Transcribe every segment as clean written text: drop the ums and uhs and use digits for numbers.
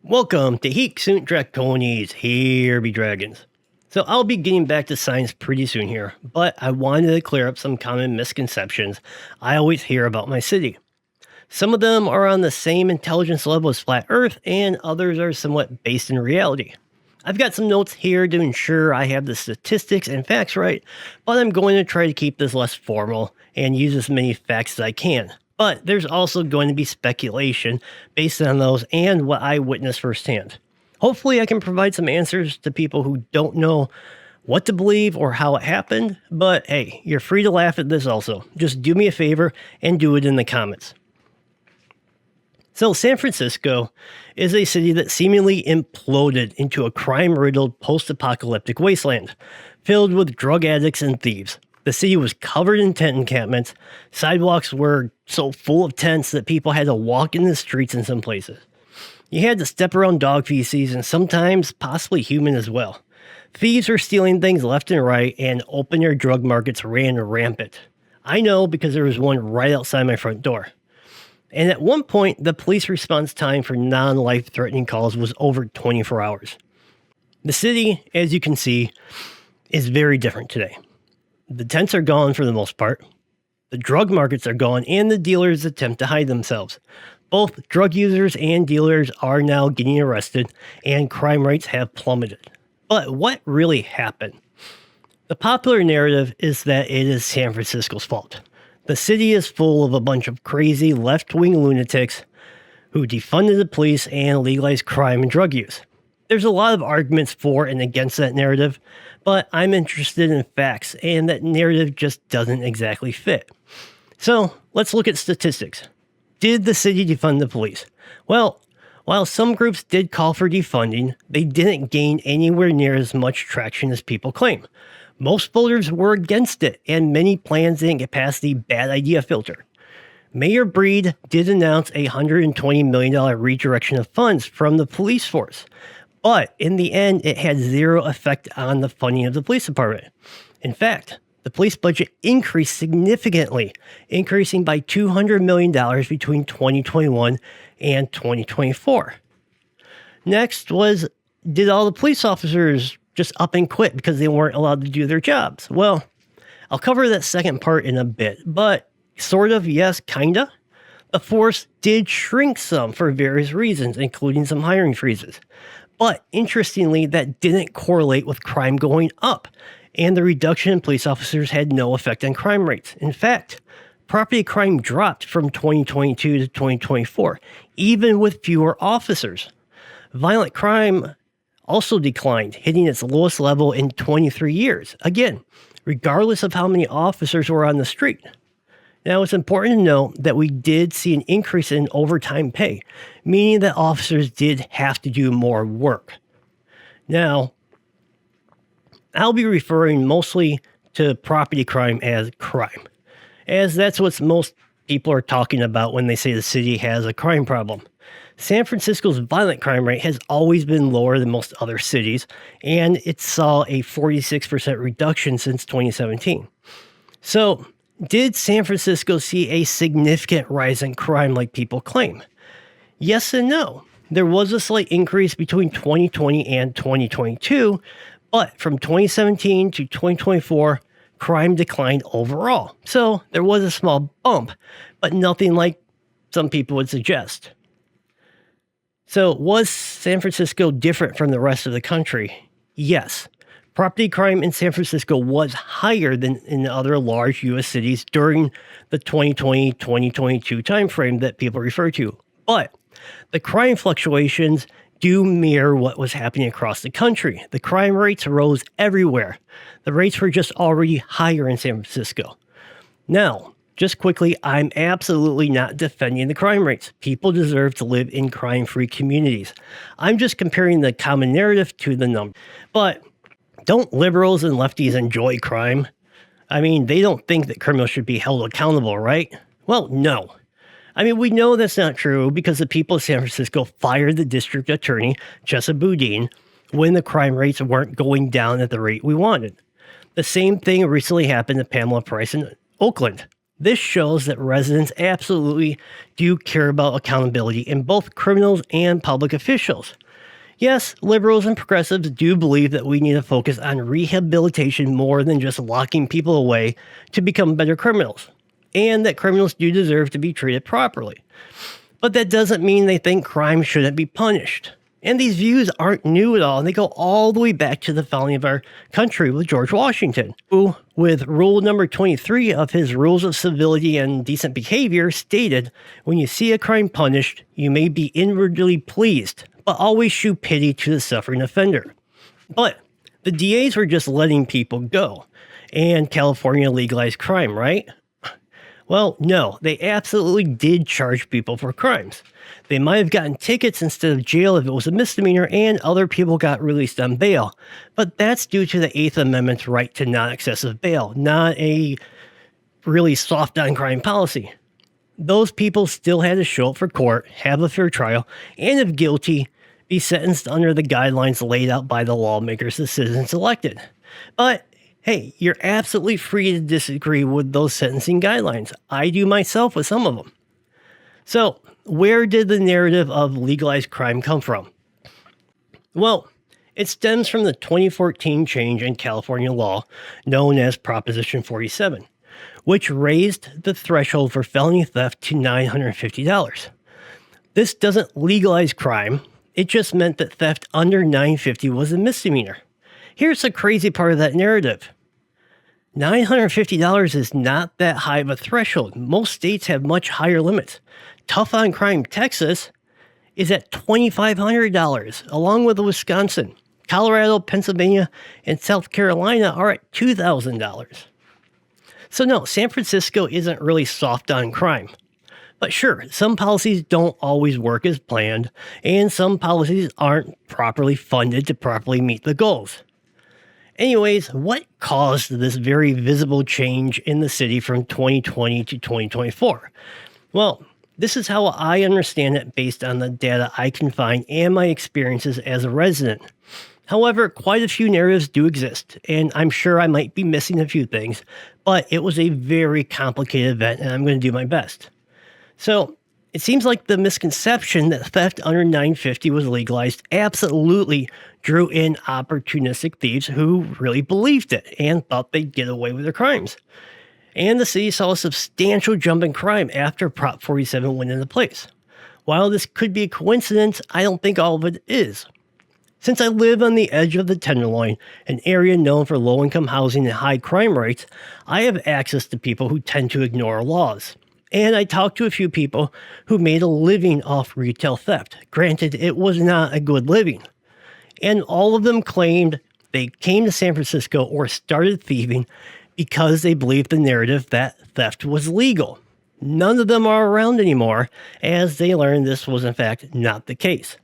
Welcome to Heek Sunt Draconis, here be dragons. So I'll be getting back to science pretty soon here, but I wanted to clear up some common misconceptions I always hear about my city. Some of them are on the same intelligence level as Flat Earth, and others are somewhat based in reality. I've got some notes here to ensure I have the statistics and facts right, but I'm going to try to keep this less formal and use as many facts as I can. But there's also going to be speculation based on those and what I witnessed firsthand. Hopefully, I can provide some answers to people who don't know what to believe or how it happened. But hey, you're free to laugh at this also. Just do me a favor and do it in the comments. So, San Francisco is a city that seemingly imploded into a crime-riddled post-apocalyptic wasteland, filled with drug addicts and thieves. The city was covered in tent encampments. Sidewalks were so full of tents that people had to walk in the streets in some places. You had to step around dog feces and sometimes possibly human as well. Thieves were stealing things left and right, and open-air drug markets ran rampant. I know because there was one right outside my front door. And at one point, the police response time for non-life-threatening calls was over 24 hours. The city, as you can see, is very different today. The tents are gone for the most part. The drug markets are gone, and the dealers attempt to hide themselves. Both drug users and dealers are now getting arrested, and crime rates have plummeted. But what really happened? The popular narrative is that it is San Francisco's fault. The city is full of a bunch of crazy left-wing lunatics who defunded the police and legalized crime and drug use. There's a lot of arguments for and against that narrative, but I'm interested in facts, and that narrative just doesn't exactly fit. So, let's look at statistics. Did the city defund the police? Well, while some groups did call for defunding, they didn't gain anywhere near as much traction as people claim. Most voters were against it, and many plans didn't get past the bad idea filter. Mayor Breed did announce a $120 million redirection of funds from the police force, but in the end, it had zero effect on the funding of the police department. In fact, the police budget increased significantly, increasing by $200 million between 2021 and 2024. Next was, did all the police officers just up and quit because they weren't allowed to do their jobs? Well, I'll cover that second part in a bit, but sort of, yes, kinda. The force did shrink some for various reasons, including some hiring freezes. But interestingly, that didn't correlate with crime going up, and the reduction in police officers had no effect on crime rates. In fact, property crime dropped from 2022 to 2024, even with fewer officers. Violent crime also declined, hitting its lowest level in 23 years. Again, regardless of how many officers were on the street. Now, it's important to note that we did see an increase in overtime pay, meaning that officers did have to do more work. Now, I'll be referring mostly to property crime as crime, as that's what most people are talking about when they say the city has a crime problem. San Francisco's violent crime rate has always been lower than most other cities, and it saw a 46% reduction since 2017. So, did San Francisco see a significant rise in crime like people claim? Yes and no. There was a slight increase between 2020 and 2022, but from 2017 to 2024, crime declined overall. So there was a small bump, but nothing like some people would suggest. So was San Francisco different from the rest of the country? Yes. Property crime in San Francisco was higher than in other large U.S. cities during the 2020-2022 timeframe that people refer to. But the crime fluctuations do mirror what was happening across the country. The crime rates rose everywhere. The rates were just already higher in San Francisco. Now, just quickly, I'm absolutely not defending the crime rates. People deserve to live in crime-free communities. I'm just comparing the common narrative to the number. But don't liberals and lefties enjoy crime? I mean, they don't think that criminals should be held accountable, right? Well, no. I mean, we know that's not true because the people of San Francisco fired the district attorney, Chesa Boudin, when the crime rates weren't going down at the rate we wanted. The same thing recently happened to Pamela Price in Oakland. This shows that residents absolutely do care about accountability in both criminals and public officials. Yes, liberals and progressives do believe that we need to focus on rehabilitation more than just locking people away to become better criminals, and that criminals do deserve to be treated properly. But that doesn't mean they think crime shouldn't be punished. And these views aren't new at all, and they go all the way back to the founding of our country with George Washington, who, with rule number 23 of his Rules of Civility and Decent Behavior, stated, "When you see a crime punished, you may be inwardly pleased, but always shew pity to the suffering offender." But the DAs were just letting people go, and California legalized crime, right? Well, no, they absolutely did charge people for crimes. They might have gotten tickets instead of jail if it was a misdemeanor, and other people got released on bail. But that's due to the Eighth Amendment's right to non-excessive bail, not a really soft on crime policy. Those people still had to show up for court, have a fair trial, and if guilty, be sentenced under the guidelines laid out by the lawmakers the citizens elected. But hey, you're absolutely free to disagree with those sentencing guidelines. I do myself with some of them. So, where did the narrative of legalized crime come from? Well, it stems from the 2014 change in California law known as Proposition 47, which raised the threshold for felony theft to $950. This doesn't legalize crime. It just meant that theft under $950 was a misdemeanor. Here's the crazy part of that narrative. $950 is not that high of a threshold. Most states have much higher limits. Tough on crime Texas is at $2,500, along with Wisconsin. Colorado, Pennsylvania, and South Carolina are at $2,000. So no, San Francisco isn't really soft on crime. But sure, some policies don't always work as planned, and some policies aren't properly funded to properly meet the goals. Anyways, what caused this very visible change in the city from 2020 to 2024? Well, this is how I understand it based on the data I can find and my experiences as a resident. However, quite a few narratives do exist, and I'm sure I might be missing a few things, but it was a very complicated event, and I'm going to do my best. So, it seems like the misconception that theft under $950 was legalized absolutely drew in opportunistic thieves who really believed it and thought they'd get away with their crimes. And the city saw a substantial jump in crime after Prop 47 went into place. While this could be a coincidence, I don't think all of it is. Since I live on the edge of the Tenderloin, an area known for low-income housing and high crime rates, I have access to people who tend to ignore laws. And I talked to a few people who made a living off retail theft. Granted, it was not a good living. And all of them claimed they came to San Francisco or started thieving because they believed the narrative that theft was legal. None of them are around anymore, as they learned this was in fact not the case.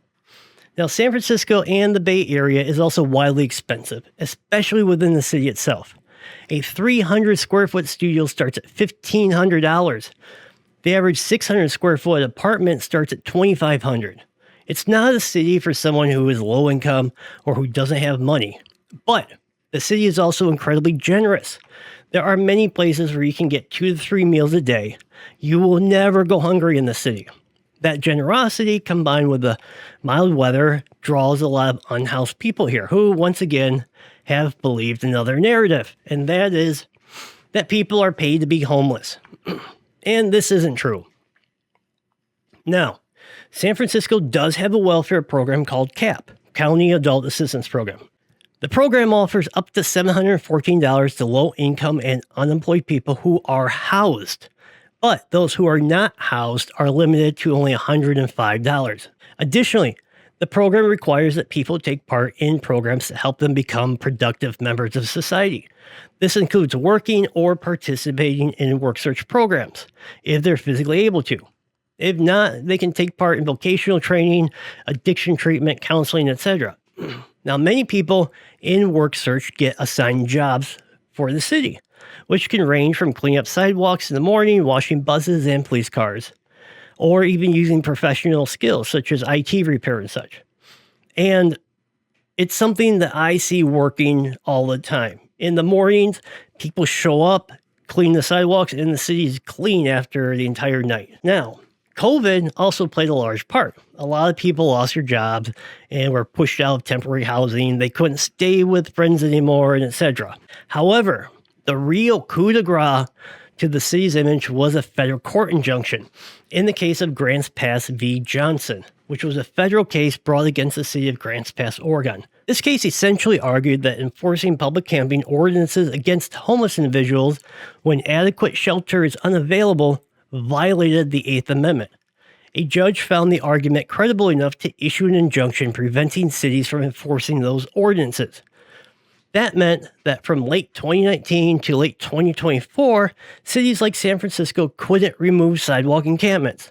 Now, San Francisco and the Bay Area is also wildly expensive, especially within the city itself. A 300 square foot studio starts at $1,500. The average 600 square foot apartment starts at $2,500. It's not a city for someone who is low income or who doesn't have money. But the city is also incredibly generous. There are many places where you can get 2 to 3 meals a day. You will never go hungry in the city. That generosity, combined with the mild weather, draws a lot of unhoused people here who, once again, have believed another narrative, and that is that people are paid to be homeless. And this isn't true. Now, San Francisco does have a welfare program called CAP, County Adult Assistance Program. The program offers up to $714 to low-income and unemployed people who are housed. But those who are not housed are limited to only $105. Additionally, the program requires that people take part in programs to help them become productive members of society. This includes working or participating in work search programs, if they're physically able to. If not, they can take part in vocational training, addiction treatment, counseling, etc. Now, many people in work search get assigned jobs for the city, which can range from cleaning up sidewalks in the morning, washing buses and police cars, or even using professional skills such as IT repair and such. And it's something that I see working all the time. In the mornings, people show up, cleaned the sidewalks, and the city's clean after the entire night. Now, COVID also played a large part. A lot of people lost their jobs and were pushed out of temporary housing. They couldn't stay with friends anymore, and etc. However, the real coup de grace to the city's image was a federal court injunction in the case of Grants Pass v. Johnson, which was a federal case brought against the city of Grants Pass, Oregon. This case essentially argued that enforcing public camping ordinances against homeless individuals when adequate shelter is unavailable violated the Eighth Amendment. A judge found the argument credible enough to issue an injunction preventing cities from enforcing those ordinances. That meant that from late 2019 to late 2024, cities like San Francisco couldn't remove sidewalk encampments.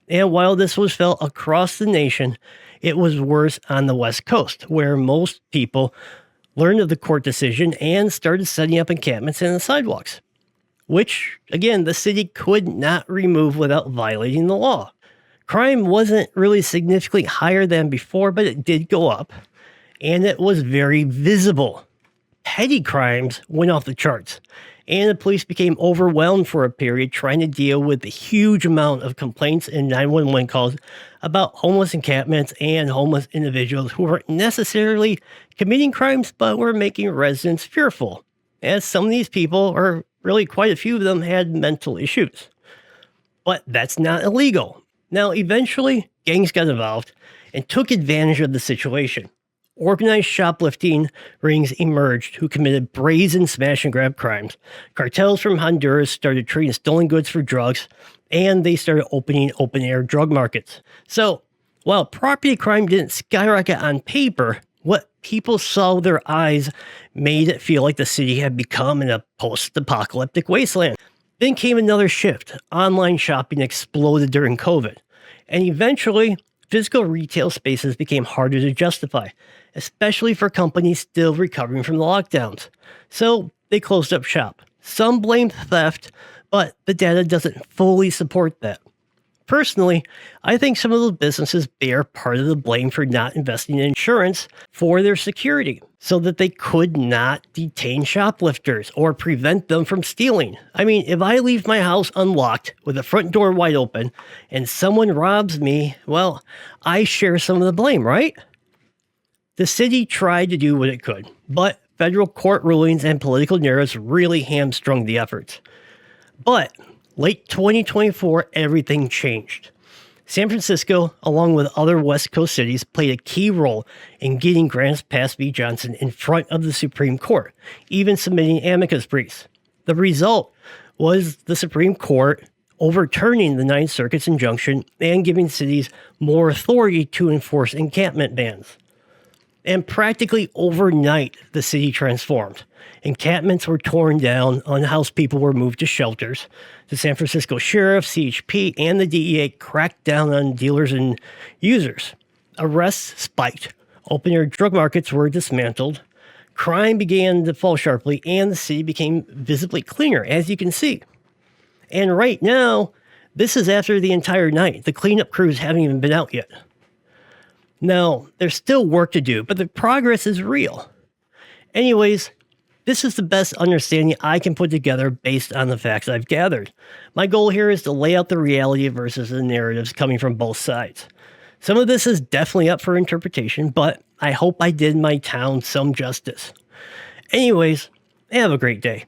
And while this was felt across the nation, it was worse on the West Coast, where most people learned of the court decision and started setting up encampments in the sidewalks, which, again, the city could not remove without violating the law. Crime wasn't really significantly higher than before, but it did go up, and it was very visible. Petty crimes went off the charts, and the police became overwhelmed for a period trying to deal with the huge amount of complaints and 911 calls about homeless encampments and homeless individuals who weren't necessarily committing crimes but were making residents fearful, as some of these people, or really quite a few of them, had mental issues. But that's not illegal. Now, eventually, gangs got involved and took advantage of the situation. Organized shoplifting rings emerged who committed brazen smash and grab crimes. Cartels from Honduras started trading stolen goods for drugs, and they started opening open-air drug markets. So, while property crime didn't skyrocket on paper, what people saw with their eyes made it feel like the city had become a post-apocalyptic wasteland. Then came another shift. Online shopping exploded during COVID, and eventually, physical retail spaces became harder to justify, especially for companies still recovering from the lockdowns. So they closed up shop. Some blamed theft, but the data doesn't fully support that. Personally, I think some of those businesses bear part of the blame for not investing in insurance for their security so that they could not detain shoplifters or prevent them from stealing. I mean, if I leave my house unlocked with the front door wide open and someone robs me, well, I share some of the blame, right? The city tried to do what it could, but federal court rulings and political narratives really hamstrung the efforts. But late 2024, everything changed. San Francisco, along with other West Coast cities, played a key role in getting Grants Pass v. Johnson in front of the Supreme Court, even submitting amicus briefs. The result was the Supreme Court overturning the Ninth Circuit's injunction and giving cities more authority to enforce encampment bans. And practically overnight, the city transformed. Encampments were torn down, unhoused people were moved to shelters. The San Francisco Sheriff, CHP, and the DEA cracked down on dealers and users. Arrests spiked. Open-air drug markets were dismantled. Crime began to fall sharply, and the city became visibly cleaner, as you can see. And right now, this is after the entire night. The cleanup crews haven't even been out yet. Now, there's still work to do, but the progress is real. Anyways, this is the best understanding I can put together based on the facts I've gathered. My goal here is to lay out the reality versus the narratives coming from both sides. Some of this is definitely up for interpretation, but I hope I did my town some justice. Anyways, have a great day.